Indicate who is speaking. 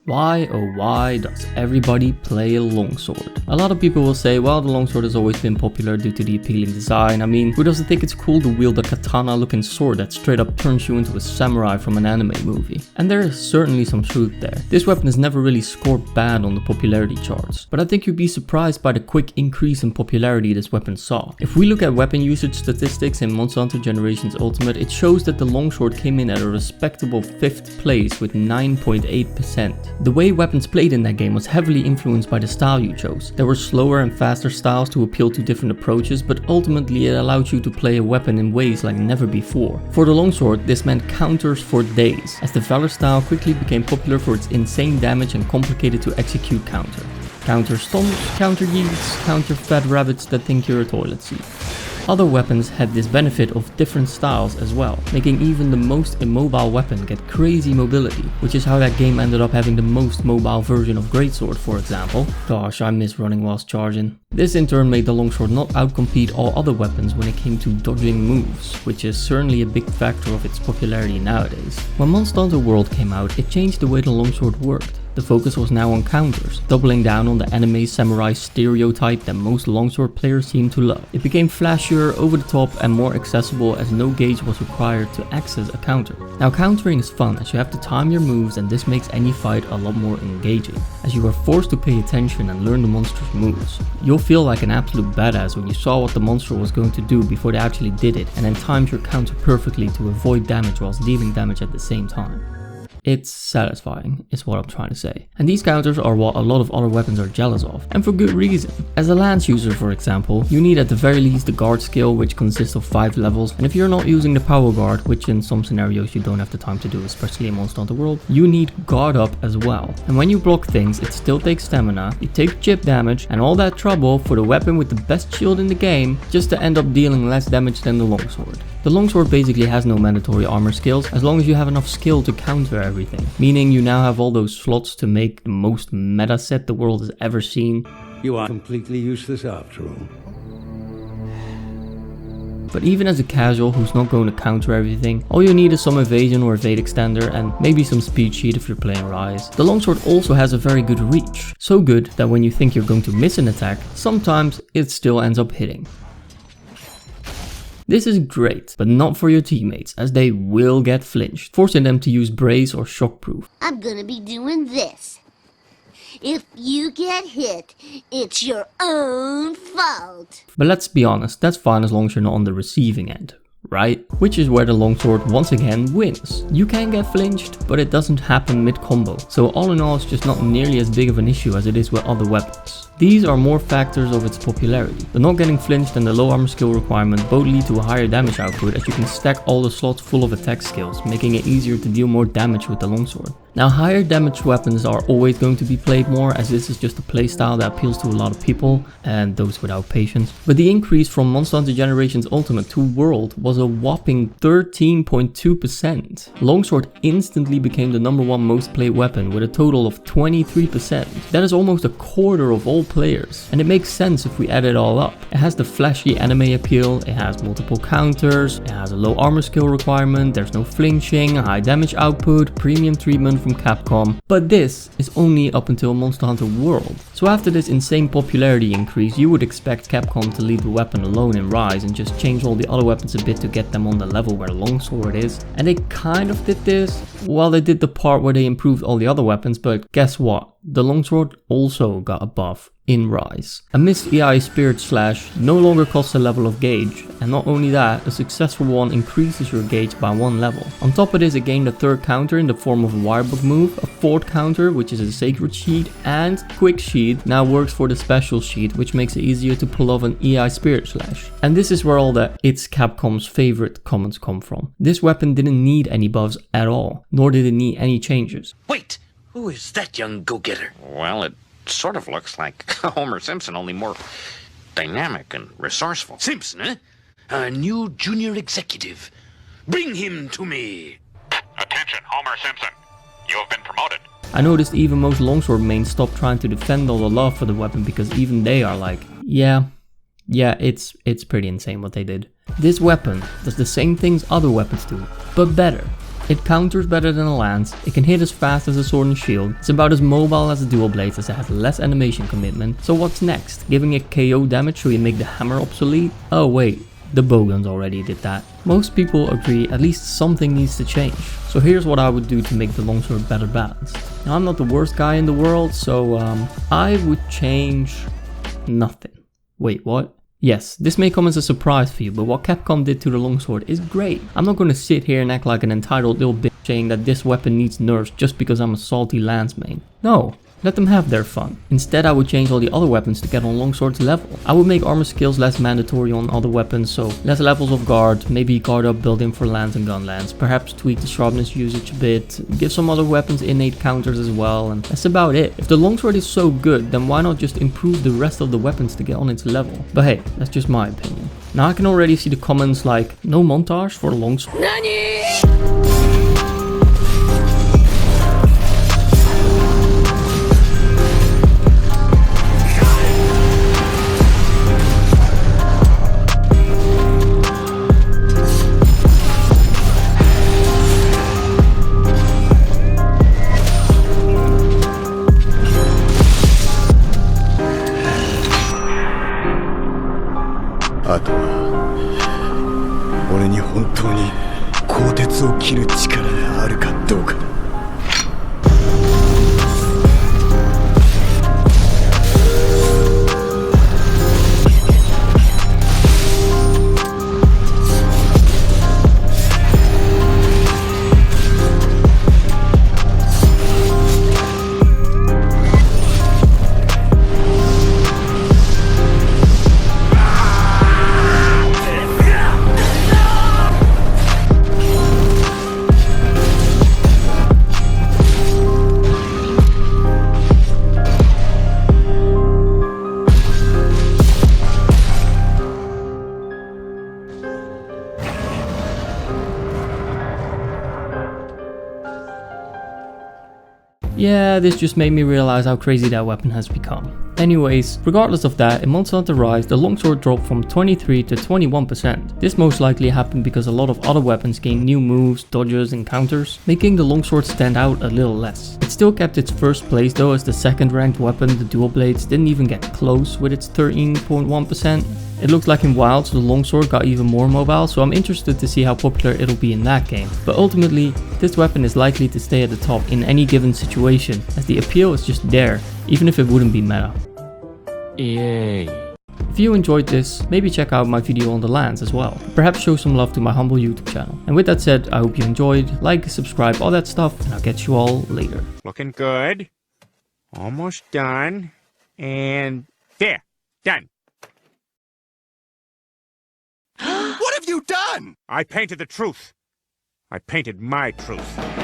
Speaker 1: Why oh why does everybody play a longsword? A lot of people will say, well, the longsword has always been popular due to the appealing design. I mean, who doesn't think it's cool to wield a katana looking sword that straight up turns you into a samurai from an anime movie? And there is certainly some truth there. This weapon has never really scored bad on the popularity charts, but I think you'd be surprised by the quick increase in popularity this weapon saw. If we look at weapon usage statistics in Monster Hunter Generations Ultimate, it shows that the longsword came in at a respectable 5th place with 9.8%. The way weapons played in that game was heavily influenced by the style you chose. There were slower and faster styles to appeal to different approaches, but ultimately it allowed you to play a weapon in ways like never before. For the longsword, this meant counters for days, as the Valor style quickly became popular for its insane damage and complicated to execute counter. Counter stomps, counter yeets, counter fat rabbits that think you're a toilet seat. Other weapons had this benefit of different styles as well, making even the most immobile weapon get crazy mobility, which is how that game ended up having the most mobile version of Greatsword, for example. Gosh, I miss running whilst charging. This in turn made the longsword not outcompete all other weapons when it came to dodging moves, which is certainly a big factor of its popularity nowadays. When Monster Hunter World came out, it changed the way the longsword worked. The focus was now on counters, doubling down on the anime samurai stereotype that most longsword players seem to love. It became flashier, over the top and more accessible as no gauge was required to access a counter. Now countering is fun as you have to time your moves, and this makes any fight a lot more engaging, as you are forced to pay attention and learn the monster's moves. You'll feel like an absolute badass when you saw what the monster was going to do before they actually did it, and then timed your counter perfectly to avoid damage whilst dealing damage at the same time. It's satisfying, is what I'm trying to say. And these counters are what a lot of other weapons are jealous of, and for good reason. As a lance user, for example, you need at the very least the guard skill, which consists of 5 levels, and if you're not using the power guard, which in some scenarios you don't have the time to do, especially in Monster Hunter World, you need guard up as well. And when you block things, it still takes stamina, you take chip damage, and all that trouble for the weapon with the best shield in the game, just to end up dealing less damage than the longsword. The longsword basically has no mandatory armor skills as long as you have enough skill to counter everything, meaning you now have all those slots to make the most meta set the world has ever seen.
Speaker 2: You are completely useless after all.
Speaker 1: But even as a casual who's not going to counter everything, all you need is some evasion or evade extender and maybe some speed sheet if you're playing Rise. The longsword also has a very good reach, so good that when you think you're going to miss an attack, sometimes it still ends up hitting. This is great, but not for your teammates, as they will get flinched, forcing them to use brace or shockproof.
Speaker 3: I'm gonna be doing this. If you get hit, it's your own fault.
Speaker 1: But let's be honest, that's fine as long as you're not on the receiving end, right? Which is where the longsword once again wins. You can get flinched, but it doesn't happen mid-combo, so all in all it's just not nearly as big of an issue as it is with other weapons. These are more factors of its popularity. The not getting flinched and the low armor skill requirement both lead to a higher damage output, as you can stack all the slots full of attack skills, making it easier to deal more damage with the longsword. Now higher damage weapons are always going to be played more, as this is just a playstyle that appeals to a lot of people and those without patience. But the increase from Monster Hunter Generations Ultimate to World was a whopping 13.2%. Longsword instantly became the #1 most played weapon with a total of 23%. That is almost a quarter of all players, and it makes sense if we add it all up. It has the flashy anime appeal, it has multiple counters, it has a low armor skill requirement, there's no flinching, a high damage output, premium treatment from Capcom, but this is only up until Monster Hunter World. So after this insane popularity increase, you would expect Capcom to leave the weapon alone in Rise and just change all the other weapons a bit to get them on the level where Longsword is, and they kind of did this. Well, they did the part where they improved all the other weapons, but guess what? The Longsword also got a buff in Rise. A missed EI Spirit Slash no longer costs a level of gauge, and not only that, a successful one increases your gauge by 1 level. On top of this, it gained a 3rd counter in the form of a Wirebook move, a 4th counter which is a Sacred Sheet, and Quick Sheet now works for the Special Sheet, which makes it easier to pull off an EI Spirit Slash. And this is where all the "it's Capcom's favorite" comments come from. This weapon didn't need any buffs at all, nor did it need any changes.
Speaker 4: Wait! Who is that young go-getter? Well, it sort of looks like Homer Simpson, only more dynamic and resourceful. Simpson, eh? A new junior executive. Bring him to me.
Speaker 5: Attention, Homer Simpson. You have been promoted.
Speaker 1: I noticed even most longsword mains stopped trying to defend all the love for the weapon, because even they are like, yeah, it's pretty insane what they did. This weapon does the same things other weapons do, but better. It counters better than a lance, it can hit as fast as a sword and shield, it's about as mobile as a dual blades as it has less animation commitment. So what's next? Giving it KO damage so you make the hammer obsolete? Oh wait, the bowguns already did that. Most people agree at least something needs to change. So here's what I would do to make the longsword better balanced. Now I'm not the worst guy in the world, so I would change nothing. Wait, what? Yes, this may come as a surprise for you, but what Capcom did to the longsword is great. I'm not gonna sit here and act like an entitled little bitch saying that this weapon needs nerfs just because I'm a salty lance main. No. Let them have their fun. Instead, I would change all the other weapons to get on longsword's level. I would make armor skills less mandatory on other weapons, so less levels of guard, maybe guard up built in for lance and gun lance, perhaps tweak the sharpness usage a bit, give some other weapons innate counters as well, and that's about it. If the longsword is so good, then why not just improve the rest of the weapons to get on its level? But hey, that's just my opinion. Now I can already see the comments like, no montage for the longsword. NANI?!
Speaker 6: あとは俺に本当に鋼鉄を切る力があるかどうかだ。
Speaker 1: Yeah, this just made me realize how crazy that weapon has become. Anyways, regardless of that, in Monster Hunter Rise, the longsword dropped from 23 to 21%. This most likely happened because a lot of other weapons gained new moves, dodges and counters, making the longsword stand out a little less. It still kept its first place though, as the second ranked weapon, the dual blades, didn't even get close with its 13.1%. It looks like in Wilds the longsword got even more mobile, so I'm interested to see how popular it'll be in that game. But ultimately, this weapon is likely to stay at the top in any given situation, as the appeal is just there, even if it wouldn't be meta.
Speaker 7: Yay.
Speaker 1: If you enjoyed this, maybe check out my video on the lance as well. Perhaps show some love to my humble YouTube channel. And with that said, I hope you enjoyed, like, subscribe, all that stuff, and I'll catch you all later.
Speaker 5: Looking good. Almost done. And there. Done.
Speaker 6: What have you done?
Speaker 5: I painted the truth. I painted my truth.